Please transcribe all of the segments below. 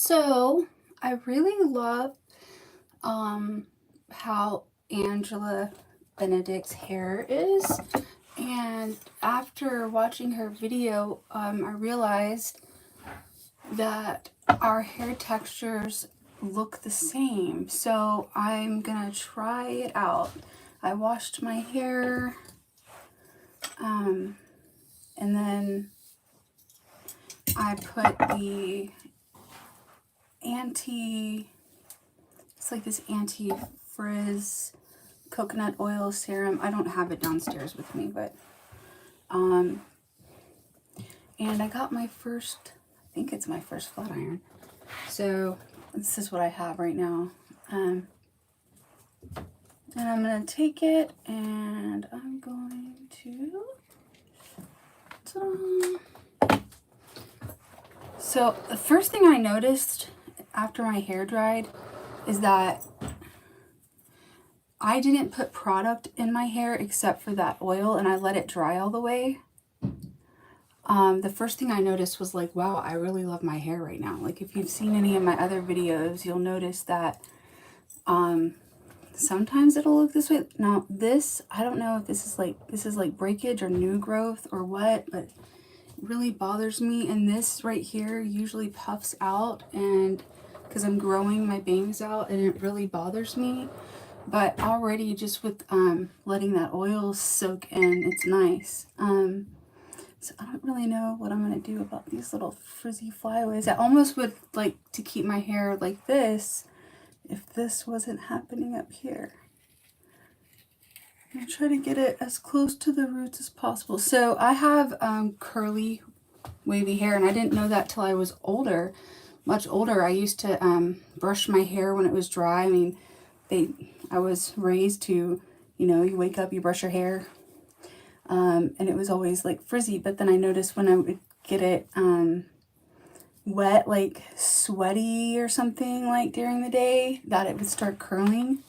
So I really love how Angela Benedict's hair is, and after watching her video, I realized that our hair textures look the same. So I'm gonna try it out. I washed my hair, and then I put the it's like this anti-frizz coconut oil serum. I don't have it downstairs with me, but and I got my first, I think it's my first flat iron. So this is what I have right now. And I'm gonna take it and I'm going to So the first thing I noticed after my hair dried is that I didn't put product in my hair except for that oil, and I let it dry all the way. The first thing I noticed was like, wow, I really love my hair right now. Like if you've seen any of my other videos, you'll notice that sometimes it'll look this way. Now this, I don't know if this is like breakage or new growth or what, but it really bothers me. And this right here usually puffs out, and because I'm growing my bangs out, and it really bothers me. But already just with letting that oil soak in, it's nice. So I don't really know what I'm going to do about these little frizzy flyaways. I almost would like to keep my hair like this if this wasn't happening up here. I'm going to try to get it as close to the roots as possible. So I have curly, wavy hair, and I didn't know that till I was older, much older. I used to brush my hair when it was dry. I mean, I was raised to, you wake up, you brush your hair, and it was always like frizzy. But then I noticed when I would get it wet, like sweaty or something like during the day, that it would start curling.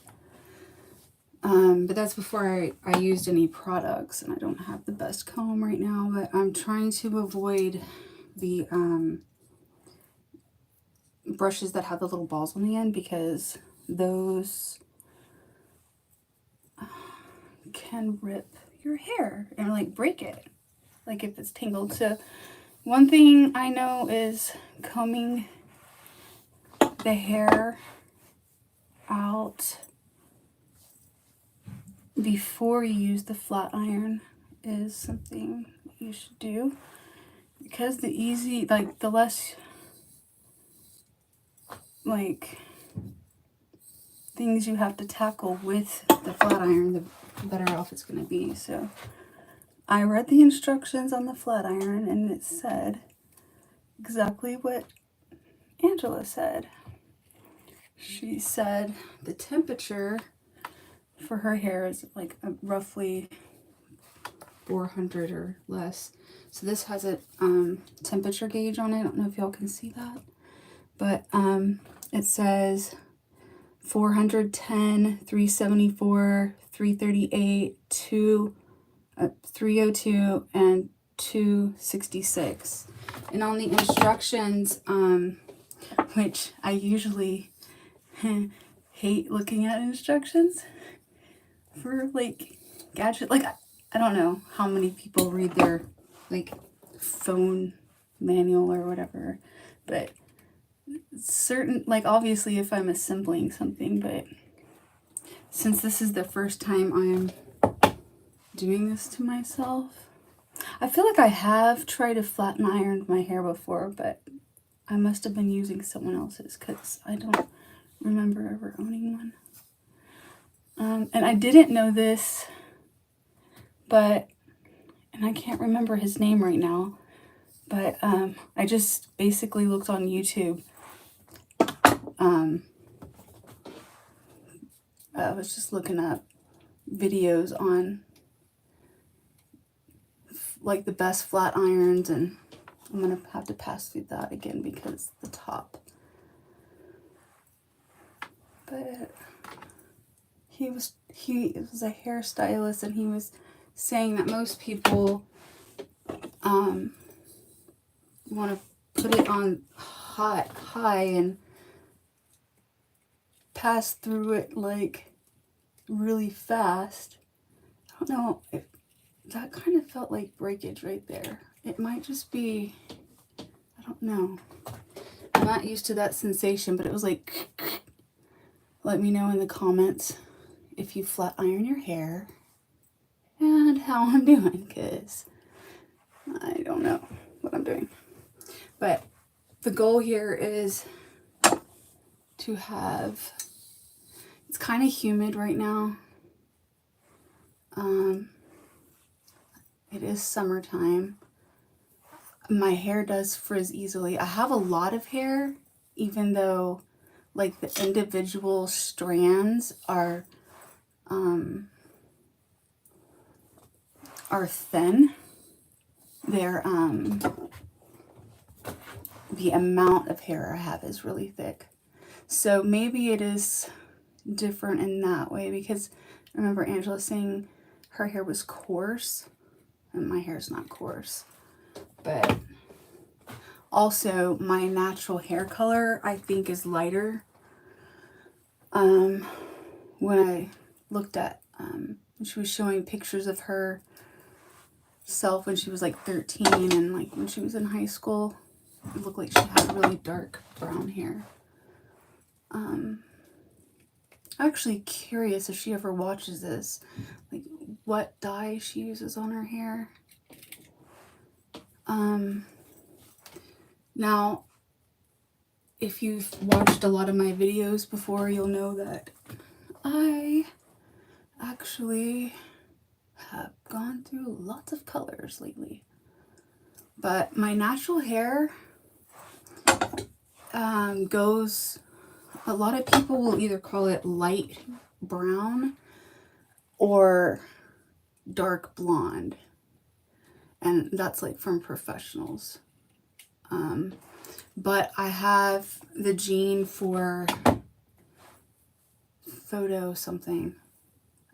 But that's before I used any products, and I don't have the best comb right now, but I'm trying to avoid the brushes that have the little balls on the end, because those can rip your hair and like break it, like if it's tangled. So one thing I know is combing the hair out before you use the flat iron is something you should do, because the less like things you have to tackle with the flat iron, the better off it's going to be. So I read the instructions on the flat iron, and it said exactly what Angela said. She said the temperature for her hair is like roughly 400 or less. So this has a temperature gauge on it. I don't know if y'all can see that, but it says 410, 374, 338, 302, and 266. And on the instructions, which I usually hate looking at instructions for like gadget, like I don't know how many people read their like phone manual or whatever, but certain, like obviously if I'm assembling something, but since this is the first time I'm doing this to myself, I feel like I have tried to flatten iron my hair before, but I must have been using someone else's, because I don't remember ever owning one. And I didn't know this, and I can't remember his name right now, but I just basically looked on YouTube. I was just looking up videos on like the best flat irons, and I'm gonna have to pass through that again because the top. But he was a hairstylist, and he was saying that most people want to put it on high and pass through it like really fast. I don't know if that kind of felt like breakage right there. It might just be, I don't know. I'm not used to that sensation, but it was like, let me know in the comments if you flat iron your hair and how I'm doing, because I don't know what I'm doing. But the goal here is to have, it's kind of humid right now. It is summertime. My hair does frizz easily. I have a lot of hair, even though like the individual strands are thin. They're the amount of hair I have is really thick. So maybe it is different in that way, because I remember Angela saying her hair was coarse and my hair's not coarse. But also my natural hair color I think is lighter. When I looked at when she was showing pictures of herself when she was like 13 and like when she was in high school, it looked like she had really dark brown hair. I'm actually curious if she ever watches this, like what dye she uses on her hair. Now, if you've watched a lot of my videos before, you'll know that I actually have gone through lots of colors lately. But my natural hair goes, a lot of people will either call it light brown or dark blonde. And that's like from professionals. But I have the gene for photo something.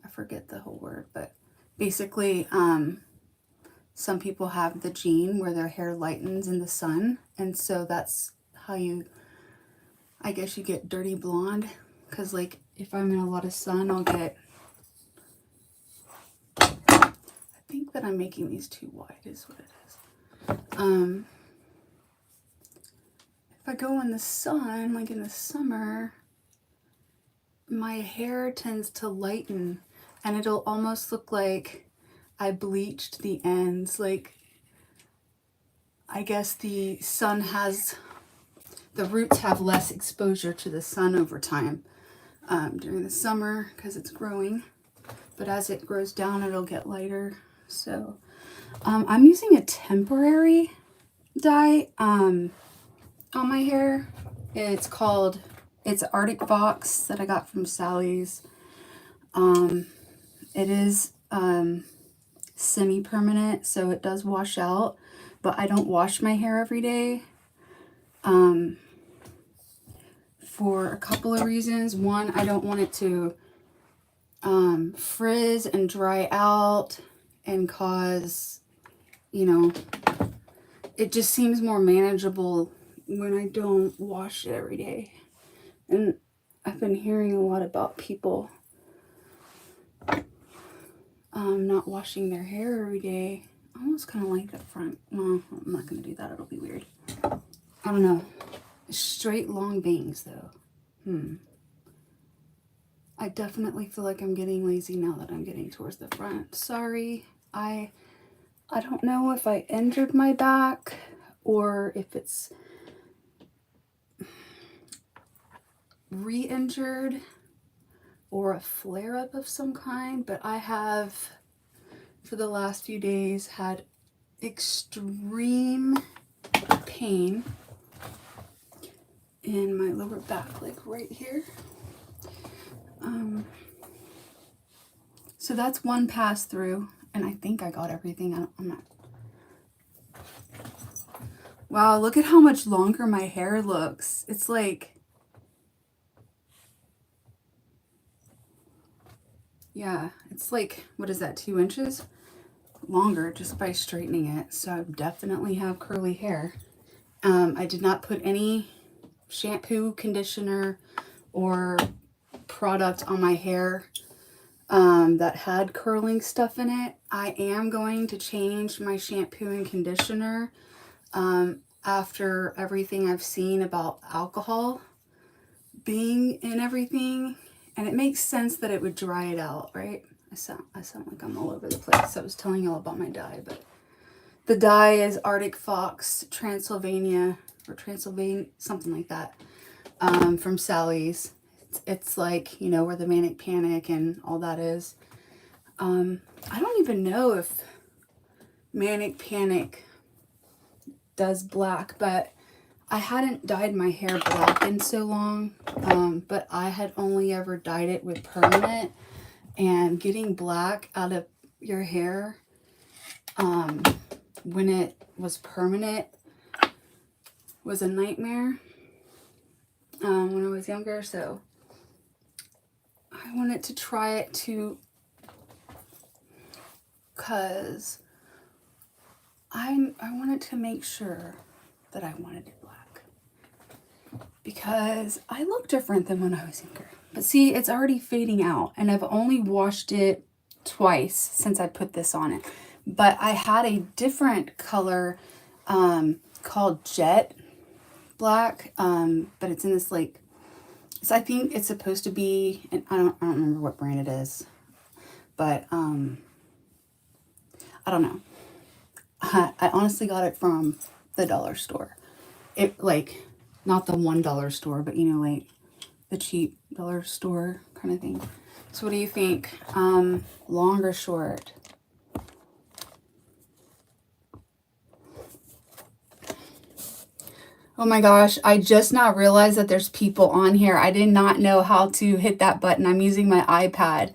I forget the whole word, but basically some people have the gene where their hair lightens in the sun, and so that's how you, I guess you get dirty blonde, because like if I'm in a lot of sun I'll get, I think that I'm making these too wide is what it is. If I go in the sun, like in the summer, my hair tends to lighten and it'll almost look like I bleached the ends. Like, I guess the sun has, the roots have less exposure to the sun over time during the summer because it's growing. But as it grows down, it'll get lighter. So I'm using a temporary dye on my hair. It's Arctic Fox that I got from Sally's. It is semi-permanent, so it does wash out, but I don't wash my hair every day for a couple of reasons. One, I don't want it to frizz and dry out and cause, you know, it just seems more manageable when I don't wash it every day. And I've been hearing a lot about people not washing their hair every day. I almost kind of like the front. Well, I'm not going to do that. It'll be weird. I don't know. Straight long bangs though. I definitely feel like I'm getting lazy now that I'm getting towards the front. Sorry. I don't know if I injured my back or if it's re-injured or a flare-up of some kind, but I have for the last few days had extreme pain in my lower back, like right here. So that's one pass through, and I think I got everything. I'm not. Wow, look at how much longer my hair looks. It's like, yeah, it's like, what is that, 2 inches longer just by straightening it. So I definitely have curly hair. I did not put any shampoo, conditioner, or product on my hair that had curling stuff in it. I am going to change my shampoo and conditioner after everything I've seen about alcohol being in everything. And it makes sense that it would dry it out, right? I sound like I'm all over the place. I was telling y'all about my dye, but the dye is Arctic Fox Transylvania, or Transylvania, something like that, from Sally's. It's like, you know, where the Manic Panic and all that is. I don't even know if Manic Panic does black, but I hadn't dyed my hair black in so long, but I had only ever dyed it with permanent, and getting black out of your hair when it was permanent was a nightmare when I was younger. So I wanted to try it too, because I wanted to make sure that I wanted it black, because I look different than when I was younger. But see, it's already fading out, and I've only washed it twice since I put this on it. But I had a different color called Jet Black, but it's in this like, so I think it's supposed to be, and I don't remember what brand it is, but I don't know. I honestly got it from the dollar store. It, like, not the $1 store, but you know, like the cheap dollar store kind of thing. So what do you think? Long or short? Oh my gosh, I just now realized that there's people on here. I did not know how to hit that button. I'm using my iPad.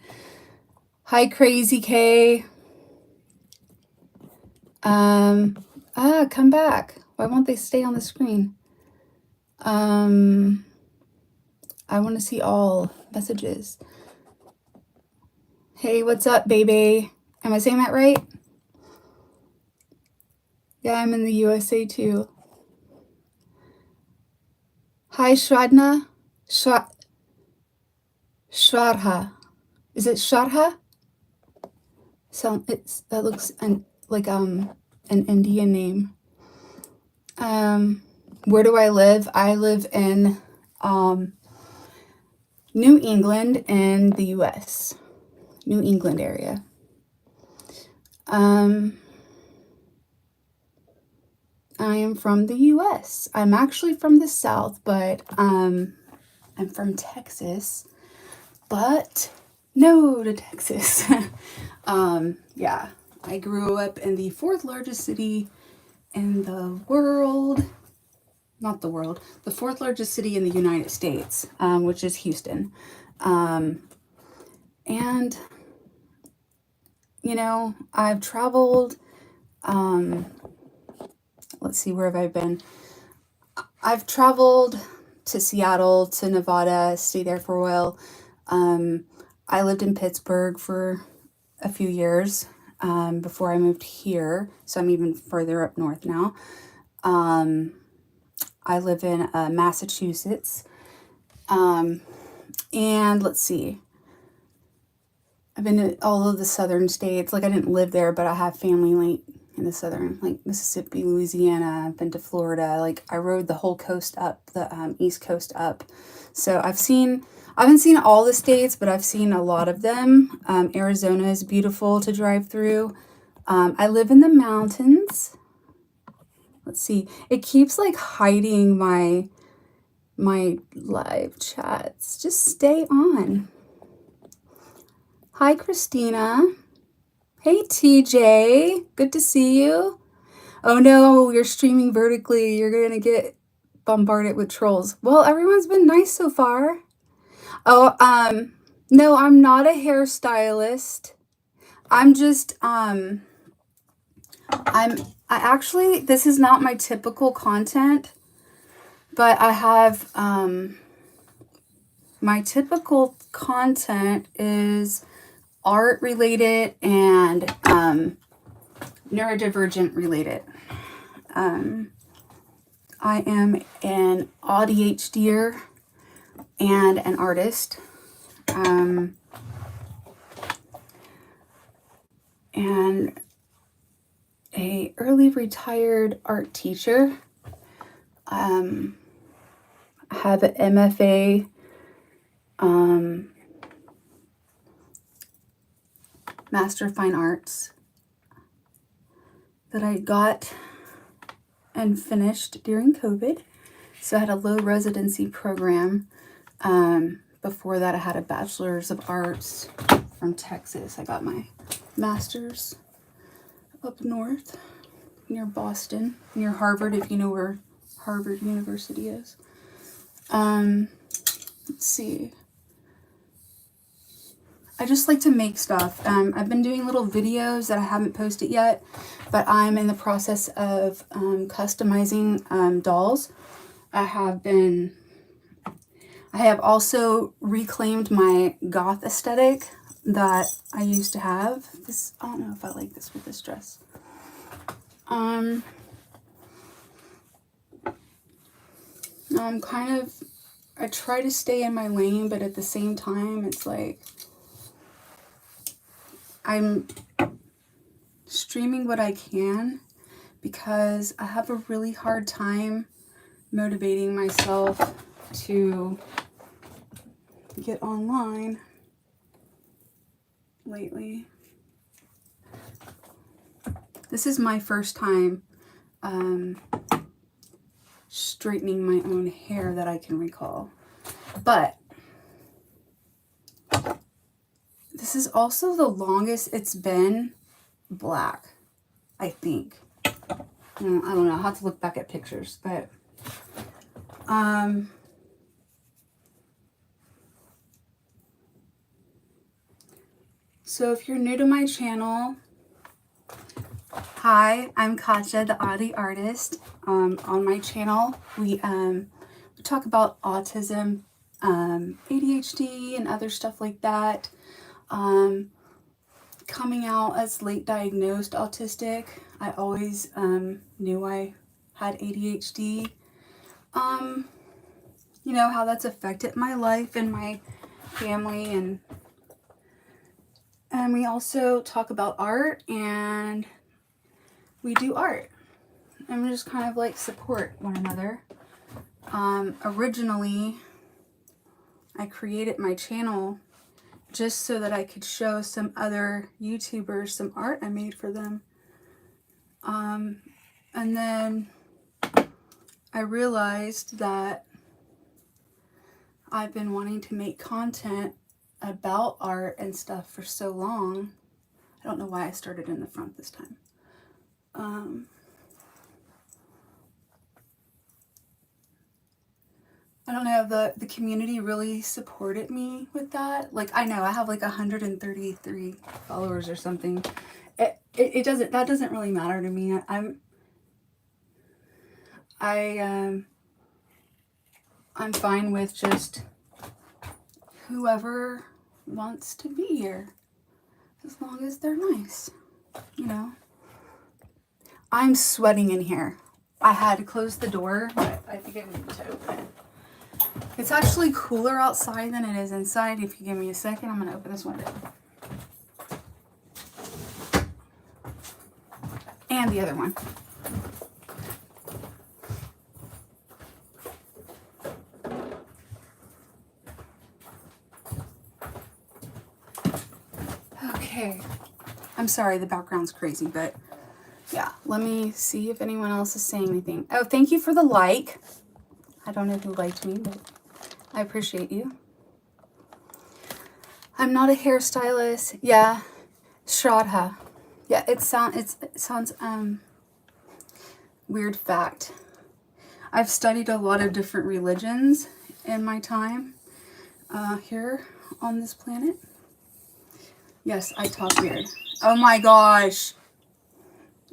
Hi, Crazy K. Come back. Why won't they stay on the screen? I want to see all messages. Hey, what's up, baby? Am I saying that right? Yeah, I'm in the USA too. Hi, Shradna. Shradha. Is it Shradha? So that looks like an Indian name. Where do I live? I live in New England in the US. New England area. I am from the US. I'm actually from the South, but I'm from Texas. But no to Texas. Yeah, I grew up in the 4th largest city in the world. Not the world, the 4th largest city in the United States, which is Houston. And, you know, I've traveled, let's see, where have I been? I've traveled to Seattle, to Nevada, stayed there for a while. I lived in Pittsburgh for a few years before I moved here, so I'm even further up north now. I live in Massachusetts, and let's see, I've been to all of the southern states. Like, I didn't live there, but I have family like in the southern, like Mississippi, Louisiana. I've been to Florida. Like, I rode the whole coast up, the East Coast up. So I haven't seen all the states, but I've seen a lot of them. Arizona is beautiful to drive through. I live in the mountains. Let's see. It keeps like hiding my live chats. Just stay on. Hi, Christina. Hey, TJ. Good to see you. Oh no, you're streaming vertically. You're gonna get bombarded with trolls. Well, everyone's been nice so far. Oh, no, I'm not a hairstylist. I'm just, I actually, this is not my typical content, but I have, my typical content is art related and, neurodivergent related. I am an ADHDer and an artist. And a early retired art teacher. I have an MFA Master of Fine Arts that I got and finished during COVID. So I had a low residency program. Before that, I had a Bachelor's of Arts from Texas. I got my master's up north near Boston, near Harvard, if you know where Harvard University is. Let's see. I just like to make stuff. I've been doing little videos that I haven't posted yet, but I'm in the process of customizing dolls. I have also reclaimed my goth aesthetic that I used to have. This, I don't know if I like this with this dress. I try to stay in my lane, but at the same time, it's like I'm streaming what I can because I have a really hard time motivating myself to get online lately. This is my first time straightening my own hair that I can recall. But this is also the longest it's been black, I think. I don't know. I'll have to look back at pictures, but so if you're new to my channel, hi, I'm Katja, the Audi Artist. On my channel, we talk about autism, ADHD, and other stuff like that. Coming out as late diagnosed autistic, I always knew I had ADHD. You know how that's affected my life and my family, and we also talk about art, and we do art, and we just kind of like support one another. Originally, I created my channel just so that I could show some other YouTubers some art I made for them. And then I realized that I've been wanting to make content about art and stuff for so long. I don't know why I started in the front this time. I don't know, the community really supported me with that. Like, I know I have like 133 followers or something. That doesn't really matter to me. I'm fine with just whoever wants to be here, as long as they're nice, you know. I'm sweating in here. I had to close the door, but I think I need to open it. It's actually cooler outside than it is inside. If you give me a second, I'm going to open this window. And the other one. Okay. I'm sorry, the background's crazy, but yeah, let me see if anyone else is saying anything. Oh, thank you for the like. I don't know who liked me, but I appreciate you. I'm not a hairstylist. Yeah, Shraddha. Yeah, it sounds weird fact. I've studied a lot of different religions in my time here on this planet. Yes, I talk weird. Oh my gosh.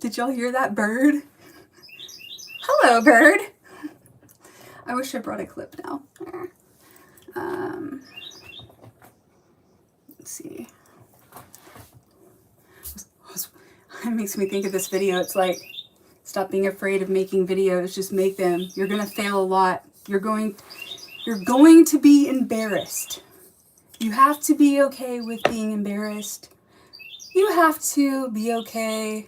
Did y'all hear that bird? Hello, bird. I wish I brought a clip now. Let's see. It makes me think of this video. It's like Stop being afraid of making videos. Just make them. You're going to fail a lot. You're going to be embarrassed. You have to be okay with being embarrassed. You have to be okay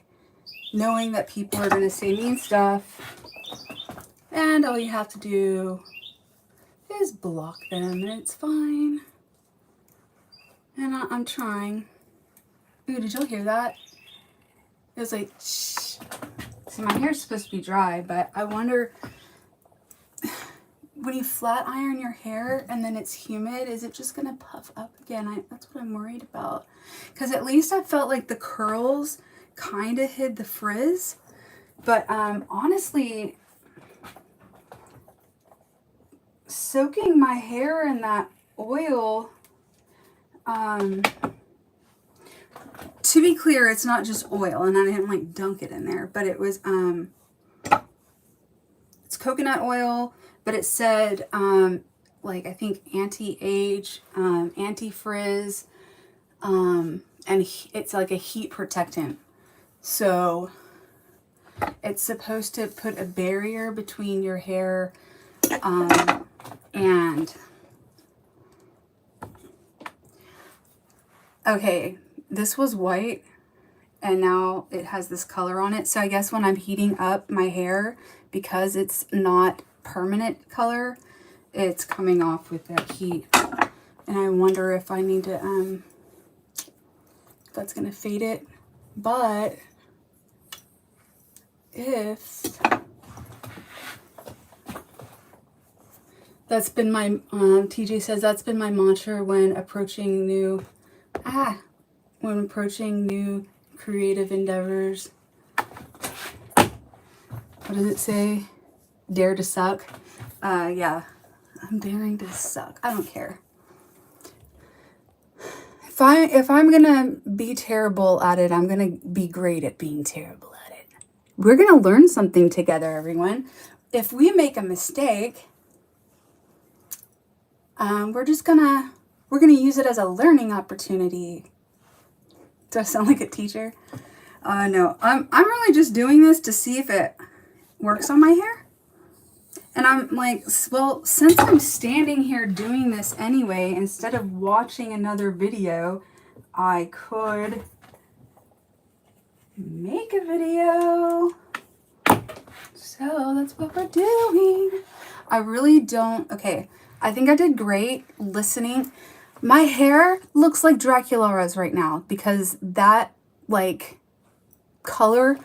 knowing that people are going to say mean stuff. And all you have to do is block them, and it's fine. And I'm trying. Ooh, did y'all hear that? It was like, shh. See, my hair's supposed to be dry, but I wonder, when you flat iron your hair and then it's humid, is it just gonna puff up again? That's what I'm worried about. Because at least I felt like the curls kind of hid the frizz. But honestly, soaking my hair in that oil, to be clear, it's not just oil, and I didn't like dunk it in there, but it was, it's coconut oil, but it said, like, I think anti-age, anti-frizz, and it's like a heat protectant. So it's supposed to put a barrier between your hair, and, okay, this was white, and now it has this color on it. So I guess when I'm heating up my hair, because it's not permanent color, it's coming off with that heat. And I wonder if I need to, that's going to fade it. But if that's been my, TJ says that's been my mantra when approaching new, creative endeavors. What does it say? Dare to suck. Yeah, I'm daring to suck. I don't care. If I'm gonna be terrible at it, I'm gonna be great at being terrible at it. We're gonna learn something together, everyone. If we make a mistake, we're gonna use it as a learning opportunity. Do I sound like a teacher? No, I'm really just doing this to see if it works on my hair. And I'm like, well, since I'm standing here doing this anyway, instead of watching another video, I could make a video. So that's what we're doing. I really don't, okay, I think I did great listening. My hair looks like Draculaura's right now because that, like, color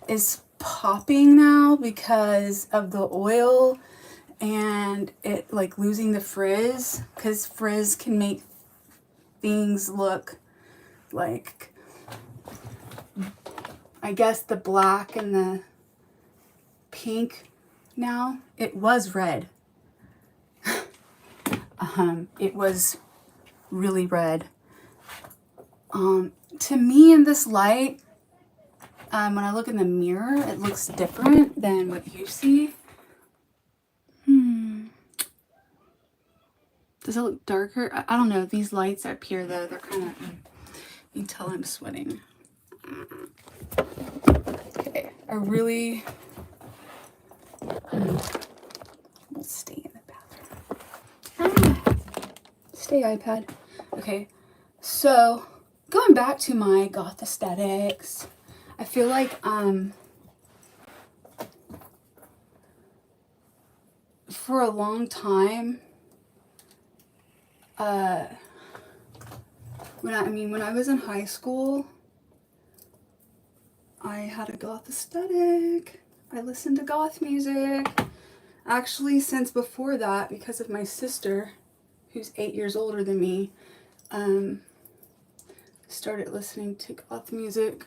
is popping now because of the oil and it, like, losing the frizz, because frizz can make things look like, I guess, the black and the pink now. It was red. It was really red. To me, in this light, when I look in the mirror, it looks different than what you see. Does it look darker? I don't know. These lights up here, though, they're kind of, you can tell I'm sweating. Okay, I really, we'll stay in the bathroom. Stay, iPad. Okay, so going back to my goth aesthetics, I feel like for a long time, when I was in high school, I had a goth aesthetic. I listened to goth music. Actually, since before that, because of my sister, who's 8 years older than me, started listening to goth music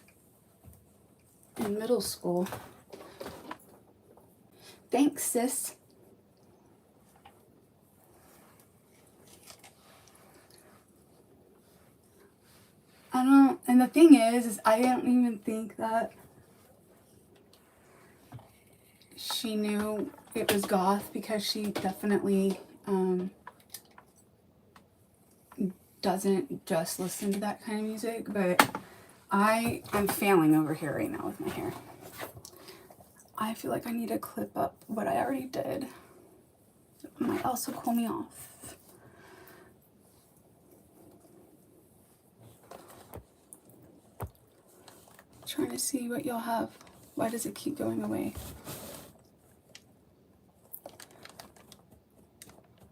in middle school. Thanks, sis. And the thing is I don't even think that she knew it was goth, because she definitely doesn't just listen to that kind of music. But I'm failing over here right now with my hair. I feel like I need to clip up what I already did. It might also cool me off. Trying to see what y'all have. Why does it keep going away?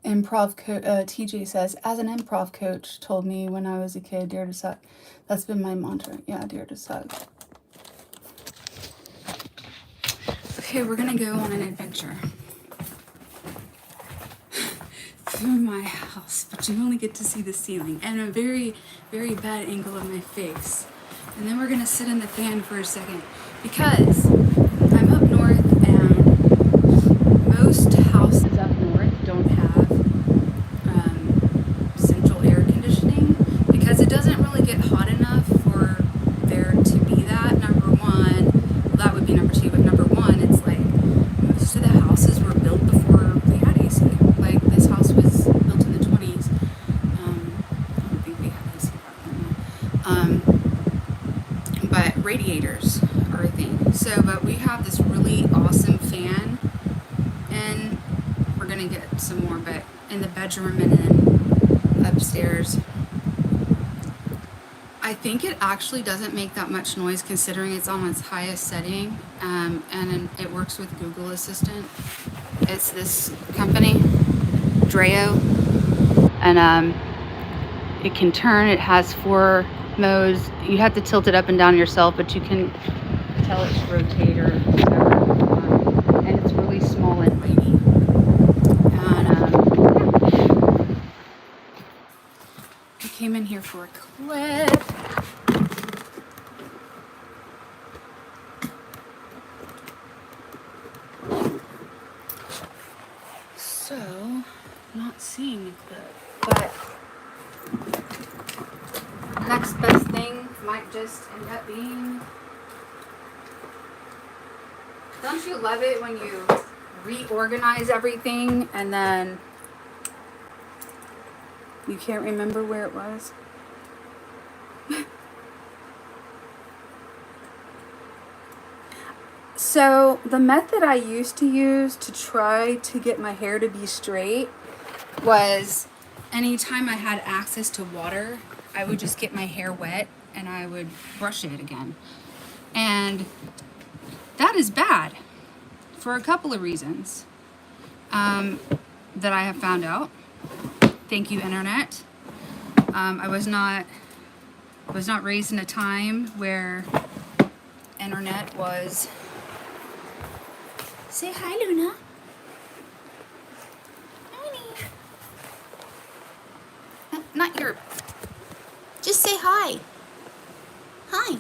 TJ says, as an improv coach told me when I was a kid, dare to suck. That's been my mantra. Yeah, dare to suck. Okay, we're gonna go on an adventure through my house, but you only get to see the ceiling and a very, very bad angle of my face. And then we're gonna sit in the fan for a second because I'm up north and most houses up north don't have central air conditioning because it doesn't really get hot enough for there to be that. Number one, well, that would be number two, but number one, it's like most of the houses were built before we had AC. Like this house was built in the 20s. I don't think we had AC back then. But radiators are a thing. So, but we have this really awesome fan, and we're gonna get some more, but in the bedroom and then upstairs. I think it actually doesn't make that much noise considering it's on its highest setting, and it works with Google Assistant. It's this company, Dreo, and it can turn. It has 4 modes. You have to tilt it up and down yourself, but you can tell it to rotate or whatever. And it's really small and mighty. And I came in here for a clip. So, not seeing a clip, but next best thing might just end up being. Don't you love it when you reorganize everything and then you can't remember where it was? So the method I used to use to try to get my hair to be straight was anytime I had access to water, I would just get my hair wet and I would brush it again. And that is bad for a couple of reasons that I have found out. Thank you, internet. I was not raised in a time where internet was. Say hi, Luna. Not your. Just say hi. Hi.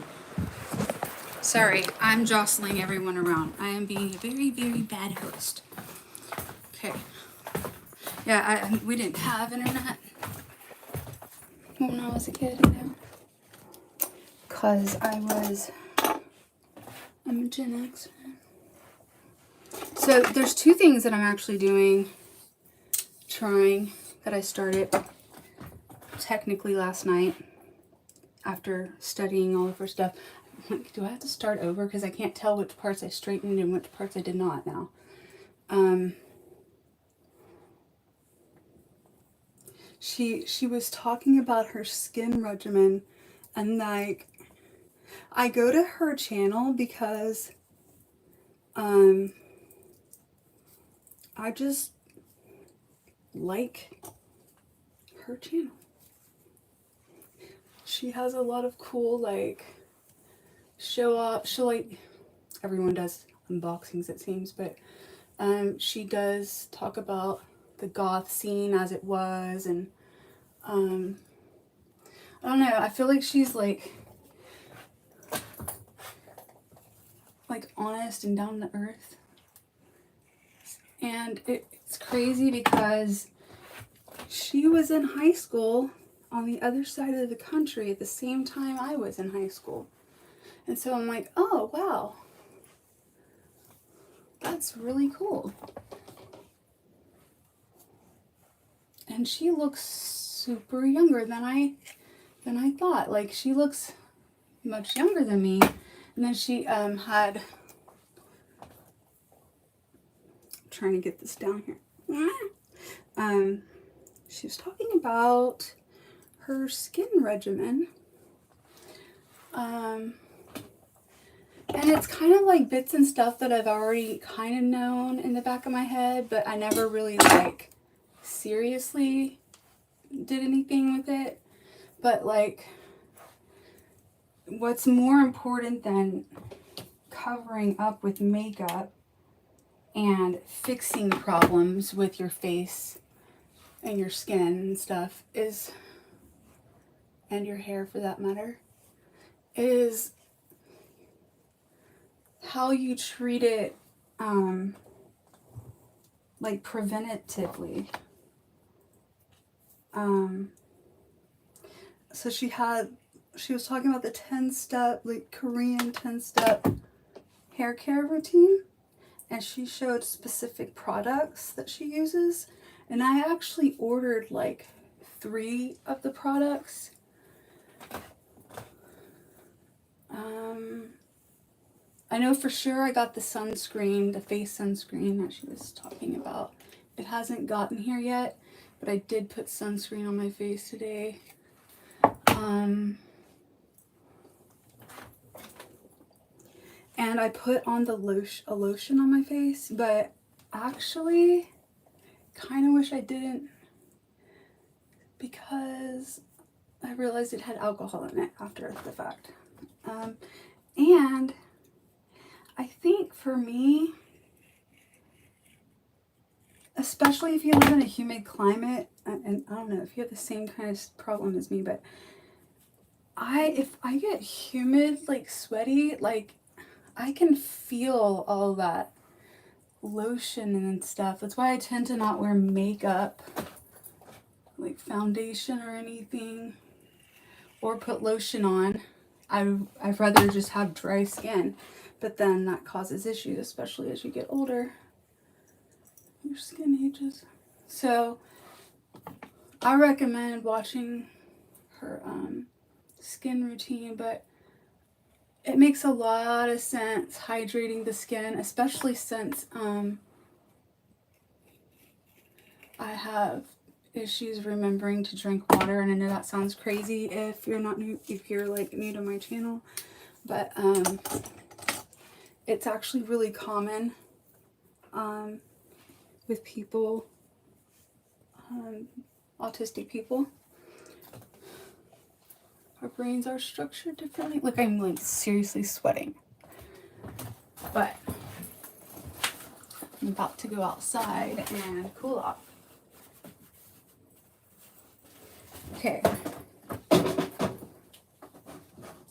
Sorry, I'm jostling everyone around. I am being a very, very bad host. Okay. Yeah, we didn't have internet when I was a kid, you know. Because I'm a Gen X. So there's 2 things that I'm actually trying, that I started technically last night after studying all of her stuff. I'm like, do I have to start over? Because I can't tell which parts I straightened and which parts I did not now. She was talking about her skin regimen, and like, I go to her channel because I just like her channel. She has a lot of cool, like, she'll like, everyone does unboxings it seems, but she does talk about the goth scene as it was, and I don't know, I feel like she's like honest and down to earth. And it's crazy because she was in high school on the other side of the country at the same time I was in high school. And so I'm like, oh, wow. That's really cool. And she looks super younger than I thought. Like, she looks much younger than me. And then she had trying to get this down here. She was talking about her skin regimen. And it's kind of like bits and stuff that I've already kind of known in the back of my head, but I never really like seriously did anything with it. But like, what's more important than covering up with makeup and fixing problems with your face and your skin and stuff is, and your hair for that matter, is how you treat it, like preventatively. So she was talking about the 10-step, like Korean 10-step hair care routine, and she showed specific products that she uses, and I actually ordered like 3 of the products. I know for sure I got the sunscreen, the face sunscreen that she was talking about. It hasn't gotten here yet, but I did put sunscreen on my face today. And I put on a lotion on my face, but actually kind of wish I didn't, because I realized it had alcohol in it after the fact. And I think for me, especially if you live in a humid climate, and I don't know if you have the same kind of problem as me, but if I get humid, like sweaty, like I can feel all that lotion and stuff. That's why I tend to not wear makeup, like foundation or anything, or put lotion on. I'd rather just have dry skin, but then that causes issues, especially as you get older. Your skin ages. So I recommend watching her skin routine, but it makes a lot of sense hydrating the skin, especially since I have issues remembering to drink water, and I know that sounds crazy if you're not new, if you're like new to my channel, but it's actually really common with people, autistic people. Our brains are structured differently. Look, I'm like seriously sweating. But I'm about to go outside and cool off. Okay.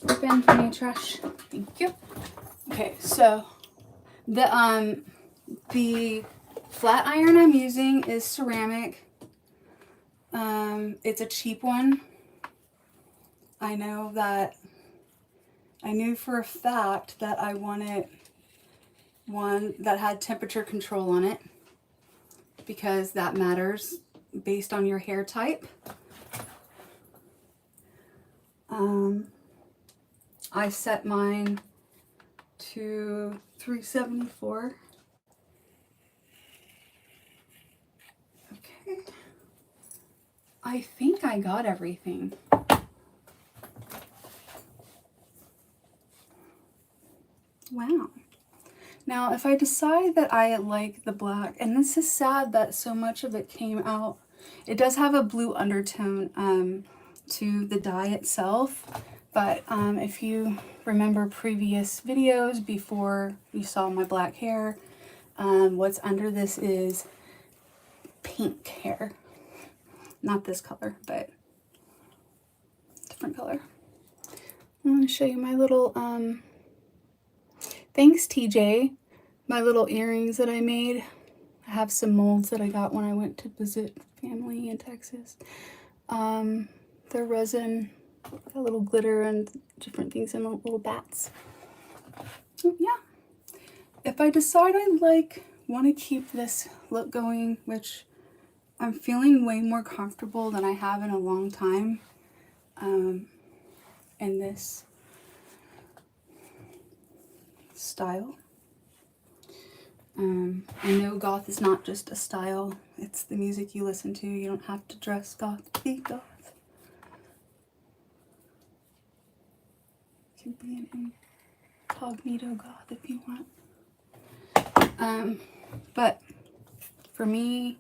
Open any trash. Thank you. Okay, so the flat iron I'm using is ceramic. It's a cheap one. I knew for a fact that I wanted one that had temperature control on it, because that matters based on your hair type. I set mine to 374. Okay. I think I got everything. Wow. Now, if I decide that I like the black, and this is sad that so much of it came out, it does have a blue undertone to the dye itself, but if you remember previous videos before you saw my black hair, what's under this is pink hair. Not this color, but different color. I'm going to show you my little, thanks TJ, my little earrings that I made. I have some molds that I got when I went to visit family in Texas. They're resin, got a little glitter and different things in little bats. So, yeah. If I decide I want to keep this look going, which I'm feeling way more comfortable than I have in a long time, in this style. I know goth is not just a style, it's the music you listen to. You don't have to dress goth to be goth. You can be an incognito goth if you want. But for me,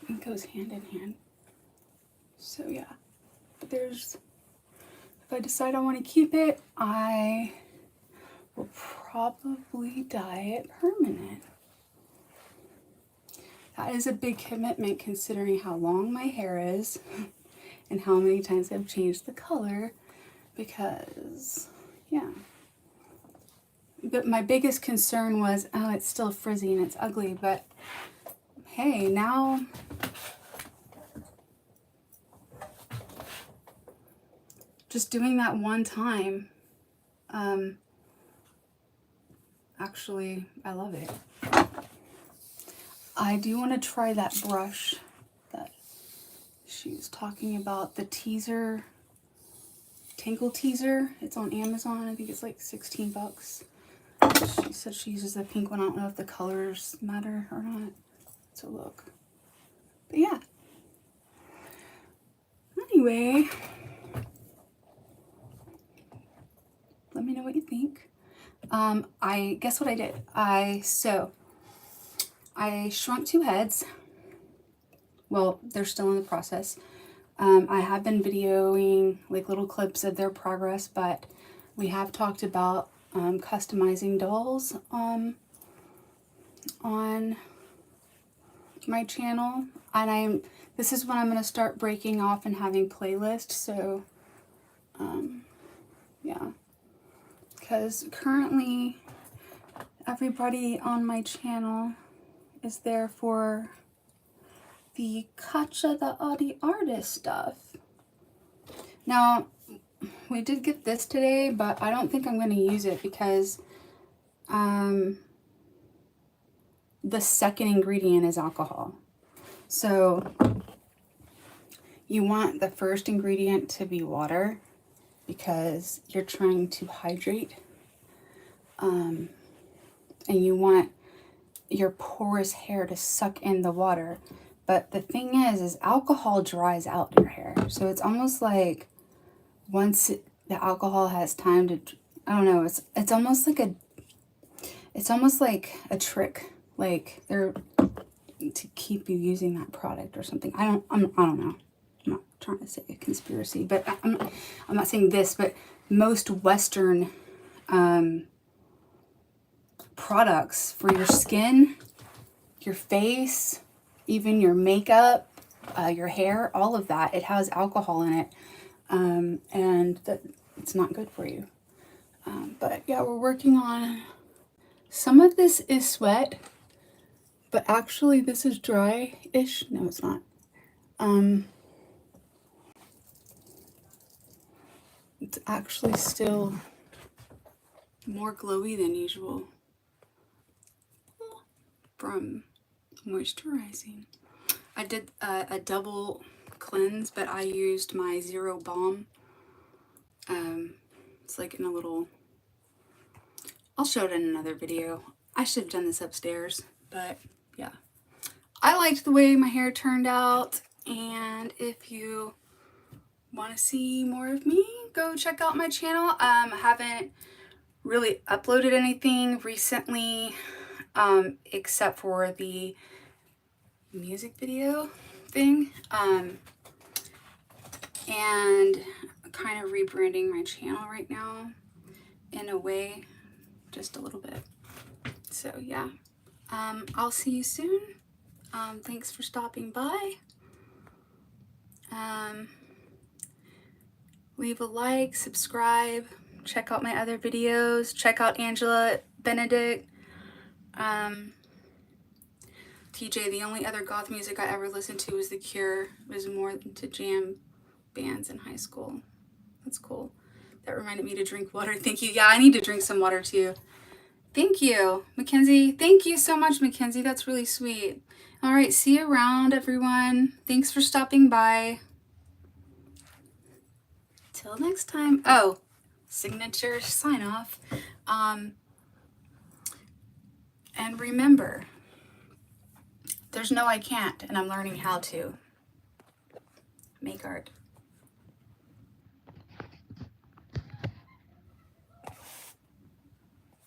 it goes hand in hand. So yeah, but if I decide I want to keep it, I will probably dye it permanent. That is a big commitment considering how long my hair is and how many times I've changed the color, because yeah. But my biggest concern was, oh, it's still frizzy and it's ugly, but hey, now just doing that one time, actually, I love it. I do want to try that brush that she was talking about, the teaser, Tangle Teaser. It's on Amazon. I think it's like 16 bucks. She said she uses the pink one. I don't know if the colors matter or not. So look. But yeah. Anyway, let me know what you think. I guess what I did. I shrunk 2 heads. Well, they're still in the process. I have been videoing like little clips of their progress, but we have talked about customizing dolls on my channel, and this is when I'm going to start breaking off and having playlists. So yeah, because currently everybody on my channel is there for the Katja the Audi Artist stuff. Now, we did get this today, but I don't think I'm going to use it because the second ingredient is alcohol. So you want the first ingredient to be water because you're trying to hydrate. And you want your porous hair to suck in the water. But the thing is alcohol dries out your hair. So it's almost like once the alcohol has time to, I don't know, it's almost like a trick. Like they're to keep you using that product or something. I don't know. I'm not trying to say a conspiracy, but I'm not saying this, but most Western products for your skin, your face, even your makeup, your hair, all of that, it has alcohol in it, and that it's not good for you. But yeah, we're working on, some of this is sweat, but actually this is dry-ish. No, it's not. It's actually still more glowy than usual from moisturizing. I did a double cleanse, but I used my Zero Balm. It's like in a little, I'll show it in another video. I should have done this upstairs, but yeah. I liked the way my hair turned out, and if you want to see more of me, go check out my channel. I haven't really uploaded anything recently, except for the music video thing, and kind of rebranding my channel right now in a way, just a little bit. So yeah, I'll see you soon. Thanks for stopping by. Leave a like, subscribe, check out my other videos, check out Angela Benedict. TJ, the only other goth music I ever listened to was The Cure. It was more into jam bands in high school. That's cool. That reminded me to drink water. Thank you. Yeah, I need to drink some water too. Thank you, Mackenzie. Thank you so much, Mackenzie. That's really sweet. All right, see you around, everyone. Thanks for stopping by. Till next time. Oh, signature sign off. And remember, there's no I can't, and I'm learning how to make art.